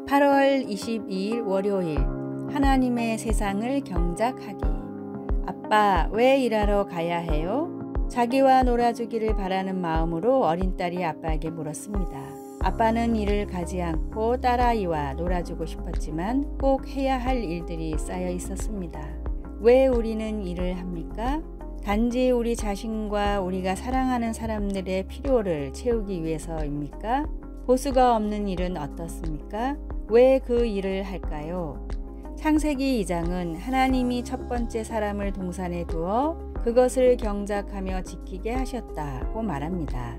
8월 22일 월요일 하나님의 세상을 경작하기. 아빠, 왜 일하러 가야 해요? 자기와 놀아주기를 바라는 마음으로 어린 딸이 아빠에게 물었습니다. 아빠는 일을 가지 않고 딸아이와 놀아주고 싶었지만 꼭 해야 할 일들이 쌓여 있었습니다. 왜 우리는 일을 합니까? 단지 우리 자신과 우리가 사랑하는 사람들의 필요를 채우기 위해서입니까? 보수가 없는 일은 어떻습니까? 왜 그 일을 할까요? 창세기 2장은 하나님이 첫 번째 사람을 동산에 두어 그것을 경작하며 지키게 하셨다고 말합니다.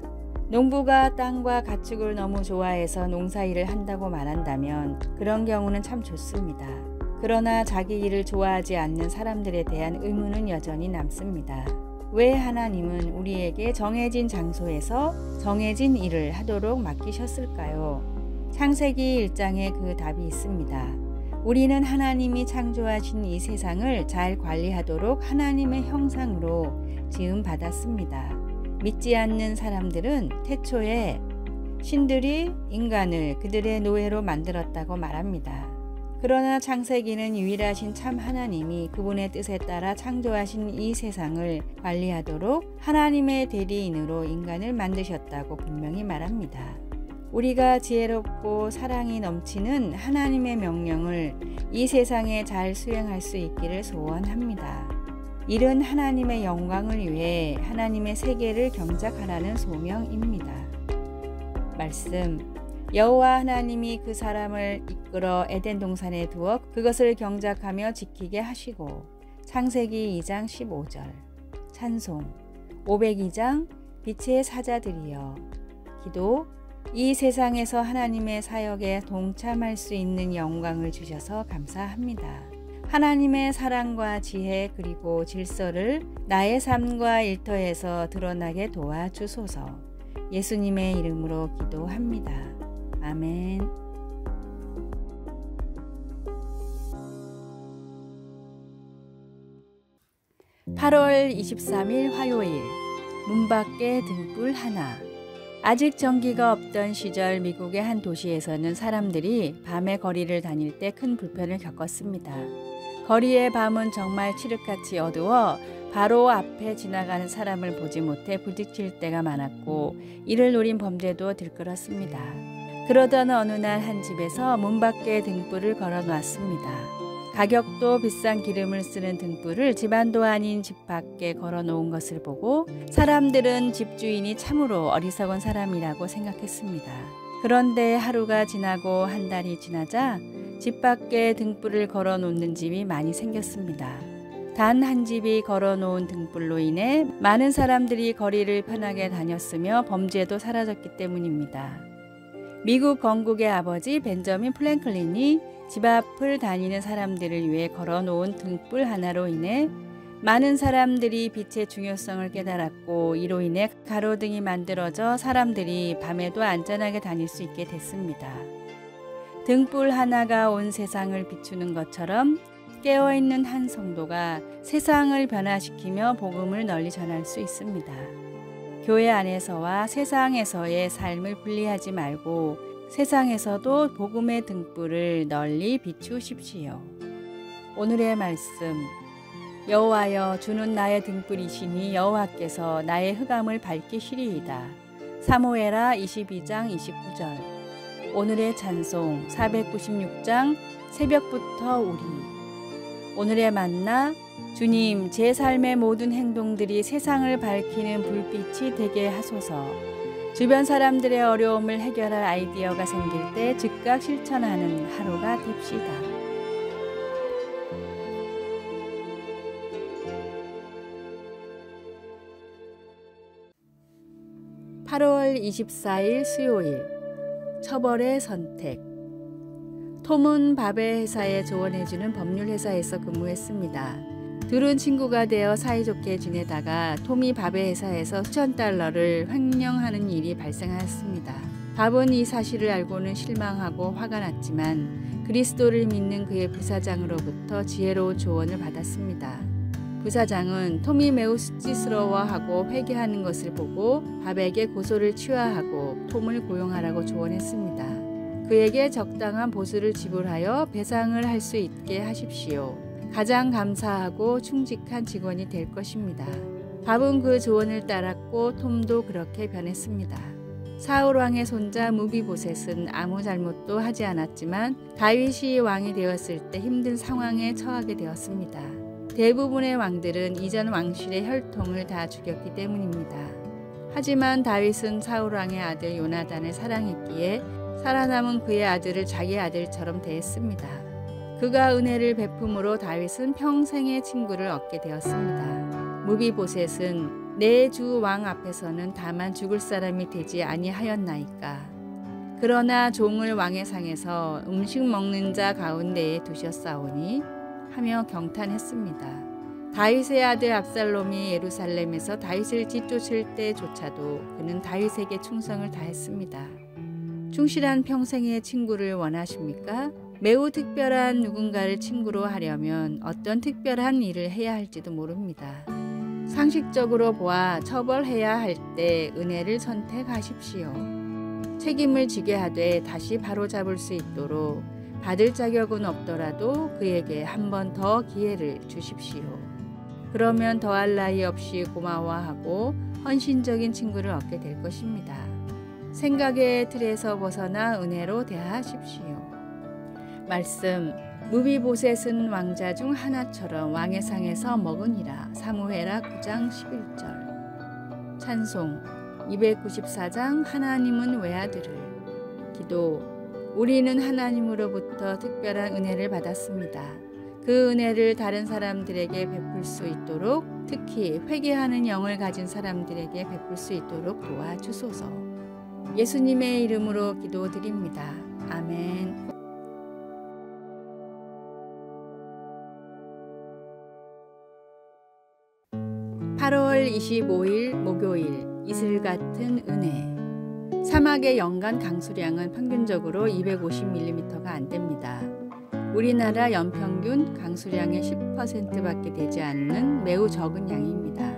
농부가 땅과 가축을 너무 좋아해서 농사일을 한다고 말한다면 그런 경우는 참 좋습니다. 그러나 자기 일을 좋아하지 않는 사람들에 대한 의문은 여전히 남습니다. 왜 하나님은 우리에게 정해진 장소에서 정해진 일을 하도록 맡기셨을까요? 창세기 1장에 그 답이 있습니다. 우리는 하나님이 창조하신 이 세상을 잘 관리하도록 하나님의 형상으로 지음받았습니다. 믿지 않는 사람들은 태초에 신들이 인간을 그들의 노예로 만들었다고 말합니다. 그러나 창세기는 유일하신 참 하나님이 그분의 뜻에 따라 창조하신 이 세상을 관리하도록 하나님의 대리인으로 인간을 만드셨다고 분명히 말합니다. 우리가 지혜롭고 사랑이 넘치는 하나님의 명령을 이 세상에 잘 수행할 수 있기를 소원합니다. 일은 하나님의 영광을 위해 하나님의 세계를 경작하라는 소명입니다. 말씀. 여호와 하나님이 그 사람을 이끌어 에덴 동산에 두어 그것을 경작하며 지키게 하시고. 창세기 2장 15절. 찬송. 502장 빛의 사자들이여. 기도. 이 세상에서 하나님의 사역에 동참할 수 있는 영광을 주셔서 감사합니다. 하나님의 사랑과 지혜 그리고 질서를 나의 삶과 일터에서 드러나게 도와주소서. 예수님의 이름으로 기도합니다. 아멘. (8월 23일) 화요일. 문 밖에 등불 하나. 아직 전기가 없던 시절 미국의 한 도시에서는 사람들이 밤에 거리를 다닐 때 큰 불편을 겪었습니다. 거리의 밤은 정말 칠흑같이 어두워 바로 앞에 지나가는 사람을 보지 못해 부딪힐 때가 많았고 이를 노린 범죄도 들끓었습니다. 그러던 어느 날 한 집에서 문 밖에 등불을 걸어 놨습니다. 가격도 비싼 기름을 쓰는 등불을 집안도 아닌 집 밖에 걸어 놓은 것을 보고 사람들은 집주인이 참으로 어리석은 사람이라고 생각했습니다. 그런데 하루가 지나고 한 달이 지나자 집 밖에 등불을 걸어 놓는 집이 많이 생겼습니다. 단 한 집이 걸어 놓은 등불로 인해 많은 사람들이 거리를 편하게 다녔으며 범죄도 사라졌기 때문입니다. 미국 건국의 아버지 벤저민 프랭클린이 집 앞을 다니는 사람들을 위해 걸어놓은 등불 하나로 인해 많은 사람들이 빛의 중요성을 깨달았고 이로 인해 가로등이 만들어져 사람들이 밤에도 안전하게 다닐 수 있게 됐습니다. 등불 하나가 온 세상을 비추는 것처럼 깨어있는 한 성도가 세상을 변화시키며 복음을 널리 전할 수 있습니다. 교회 안에서와 세상에서의 삶을 분리하지 말고 세상에서도 복음의 등불을 널리 비추십시오. 오늘의 말씀. 여호와여, 주는 나의 등불이시니 여호와께서 나의 흑암을 밝히시리이다. 사무엘하 22장 29절. 오늘의 찬송 496장 새벽부터 우리. 오늘의 만나. 주님, 제 삶의 모든 행동들이 세상을 밝히는 불빛이 되게 하소서. 주변 사람들의 어려움을 해결할 아이디어가 생길 때 즉각 실천하는 하루가 됩시다. (8월 24일) 수요일. 처벌의 선택. 톰은 밥의 회사에 조언해주는 법률회사에서 근무했습니다. 둘은 친구가 되어 사이좋게 지내다가 톰이 밥의 회사에서 수천 달러를 횡령하는 일이 발생하였습니다. 밥은 이 사실을 알고는 실망하고 화가 났지만 그리스도를 믿는 그의 부사장으로부터 지혜로운 조언을 받았습니다. 부사장은 톰이 매우 수치스러워하고 회개하는 것을 보고 밥에게 고소를 취하하고 톰을 고용하라고 조언했습니다. 그에게 적당한 보수를 지불하여 배상을 할 수 있게 하십시오. 가장 감사하고 충직한 직원이 될 것입니다. 밥은 그 조언을 따랐고 톰도 그렇게 변했습니다. 사울 왕의 손자 무비보셋은 아무 잘못도 하지 않았지만 다윗이 왕이 되었을 때 힘든 상황에 처하게 되었습니다. 대부분의 왕들은 이전 왕실의 혈통을 다 죽였기 때문입니다. 하지만 다윗은 사울 왕의 아들 요나단을 사랑했기에 살아남은 그의 아들을 자기 아들처럼 대했습니다. 그가 은혜를 베품으로 다윗은 평생의 친구를 얻게 되었습니다. 무비보셋은 내 주 왕 앞에서는 다만 죽을 사람이 되지 아니하였나이까. 그러나 종을 왕의 상에서 음식 먹는 자 가운데에 두셨사오니 하며 경탄했습니다. 다윗의 아들 압살롬이 예루살렘에서 다윗을 뒤쫓을 때조차도 그는 다윗에게 충성을 다했습니다. 충실한 평생의 친구를 원하십니까? 매우 특별한 누군가를 친구로 하려면 어떤 특별한 일을 해야 할지도 모릅니다. 상식적으로 보아 처벌해야 할 때 은혜를 선택하십시오. 책임을 지게 하되 다시 바로잡을 수 있도록 받을 자격은 없더라도 그에게 한 번 더 기회를 주십시오. 그러면 더할 나위 없이 고마워하고 헌신적인 친구를 얻게 될 것입니다. 생각의 틀에서 벗어나 은혜로 대하십시오. 말씀, 무비보셋은 왕자 중 하나처럼 왕의 상에서 먹으니라. 사무엘하 9장 11절. 찬송 294장 하나님은 외아들을. 기도, 우리는 하나님으로부터 특별한 은혜를 받았습니다. 그 은혜를 다른 사람들에게 베풀 수 있도록, 특히 회개하는 영을 가진 사람들에게 베풀 수 있도록 도와주소서. 예수님의 이름으로 기도드립니다. 아멘. 8월 25일 목요일, 이슬 같은 은혜. 사막의 연간 강수량은 평균적으로 250mm가 안 됩니다. 우리나라 연평균 강수량의 10%밖에 되지 않는 매우 적은 양입니다.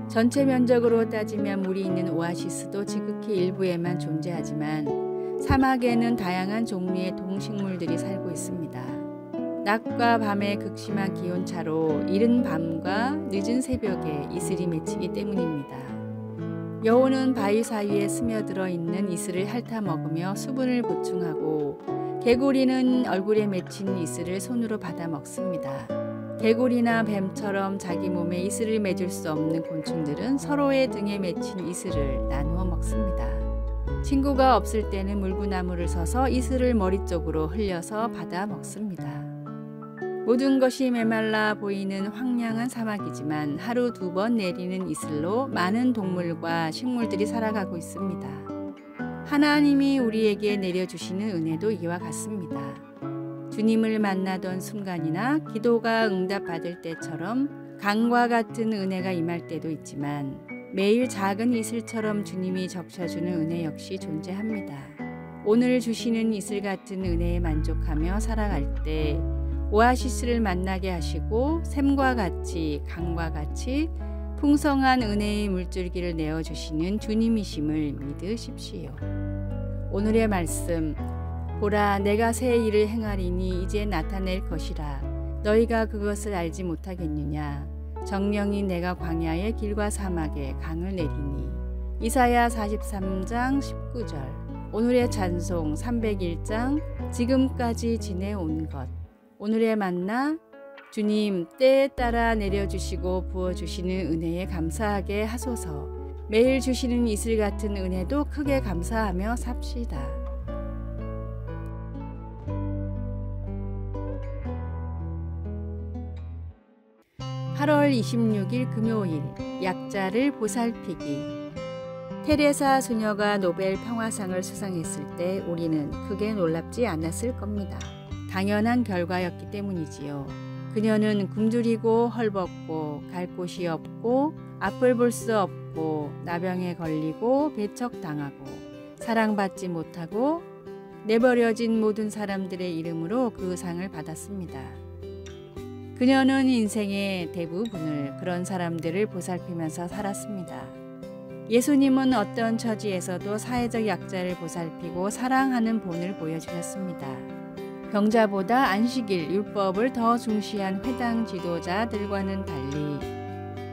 전체 면적으로 따지면 물이 있는 오아시스도 지극히 일부에만 존재하지만 사막에는 다양한 종류의 동식물들이 살고 있습니다. 낮과 밤의 극심한 기온차로 이른 밤과 늦은 새벽에 이슬이 맺히기 때문입니다. 여우는 바위 사이에 스며들어 있는 이슬을 핥아 먹으며 수분을 보충하고, 개구리는 얼굴에 맺힌 이슬을 손으로 받아 먹습니다. 개구리나 뱀처럼 자기 몸에 이슬을 맺을 수 없는 곤충들은 서로의 등에 맺힌 이슬을 나누어 먹습니다. 친구가 없을 때는 물구나무를 서서 이슬을 머리 쪽으로 흘려서 받아 먹습니다. 모든 것이 메말라 보이는 황량한 사막이지만 하루 2번 내리는 이슬로 많은 동물과 식물들이 살아가고 있습니다. 하나님이 우리에게 내려주시는 은혜도 이와 같습니다. 주님을 만나던 순간이나 기도가 응답받을 때처럼 강과 같은 은혜가 임할 때도 있지만 매일 작은 이슬처럼 주님이 적셔주는 은혜 역시 존재합니다. 오늘 주시는 이슬 같은 은혜에 만족하며 살아갈 때 오아시스를 만나게 하시고 샘과 같이 강과 같이 풍성한 은혜의 물줄기를 내어주시는 주님이심을 믿으십시오. 오늘의 말씀, 보라 내가 새 일을 행하리니 이제 나타낼 것이라. 너희가 그것을 알지 못하겠느냐. 정령이 내가 광야의 길과 사막에 강을 내리니. 이사야 43장 19절. 오늘의 찬송 301장 지금까지 지내온 것. 오늘의 만나, 주님 때에 따라 내려주시고 부어주시는 은혜에 감사하게 하소서. 매일 주시는 이슬 같은 은혜도 크게 감사하며 삽시다. (8월 26일) 금요일, 약자를 보살피기. 테레사 수녀가 노벨 평화상을 수상했을 때 우리는 크게 놀랍지 않았을 겁니다. 당연한 결과였기 때문이지요. 그녀는 굶주리고 헐벗고 갈 곳이 없고 앞을 볼 수 없고 나병에 걸리고 배척당하고 사랑받지 못하고 내버려진 모든 사람들의 이름으로 그 상을 받았습니다. 그녀는 인생의 대부분을 그런 사람들을 보살피면서 살았습니다. 예수님은 어떤 처지에서도 사회적 약자를 보살피고 사랑하는 본을 보여주셨습니다. 병자보다 안식일, 율법을 더 중시한 회당 지도자들과는 달리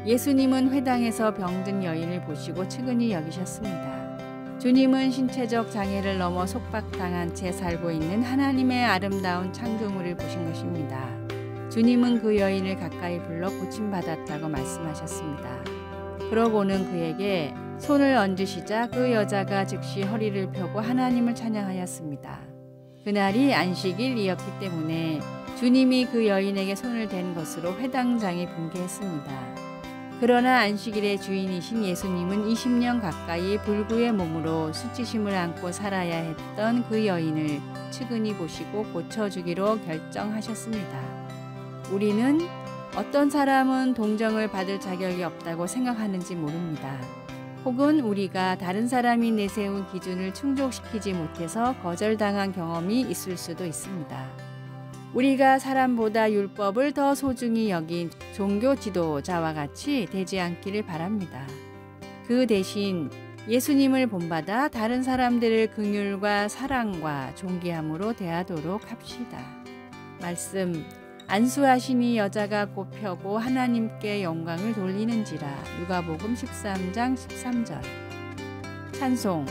예수님은 회당에서 병든 여인을 보시고 측은히 여기셨습니다. 주님은 신체적 장애를 넘어 속박당한 채 살고 있는 하나님의 아름다운 창조물을 보신 것입니다. 주님은 그 여인을 가까이 불러 고침받았다고 말씀하셨습니다. 그러고는 그에게 손을 얹으시자 그 여자가 즉시 허리를 펴고 하나님을 찬양하였습니다. 그날이 안식일이었기 때문에 주님이 그 여인에게 손을 댄 것으로 회당장이 붕괴했습니다. 그러나 안식일의 주인이신 예수님은 20년 가까이 불구의 몸으로 수치심을 안고 살아야 했던 그 여인을 측은히 보시고 고쳐주기로 결정하셨습니다. 우리는 어떤 사람은 동정을 받을 자격이 없다고 생각하는지 모릅니다. 혹은 우리가 다른 사람이 내세운 기준을 충족시키지 못해서 거절당한 경험이 있을 수도 있습니다. 우리가 사람보다 율법을 더 소중히 여긴 종교 지도자와 같이 되지 않기를 바랍니다. 그 대신 예수님을 본받아 다른 사람들을 긍휼과 사랑과 존귀함으로 대하도록 합시다. 말씀, 안수하시니 여자가 곧 펴고 하나님께 영광을 돌리는지라. 누가복음 13장 13절. 찬송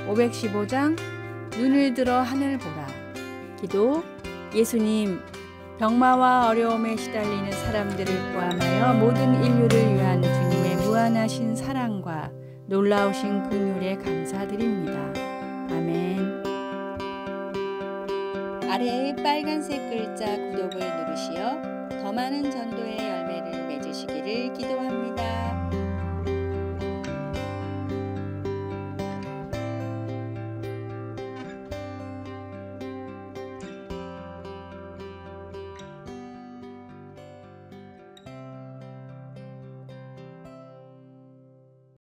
515장 눈을 들어 하늘 보라. 기도, 예수님, 병마와 어려움에 시달리는 사람들을 포함하여 모든 인류를 위한 주님의 무한하신 사랑과 놀라우신 긍휼에 감사드립니다. 아멘. 아래의 빨간색 글자 구독을 누르시어 더 많은 전도의 열매를 맺으시기를 기도합니다.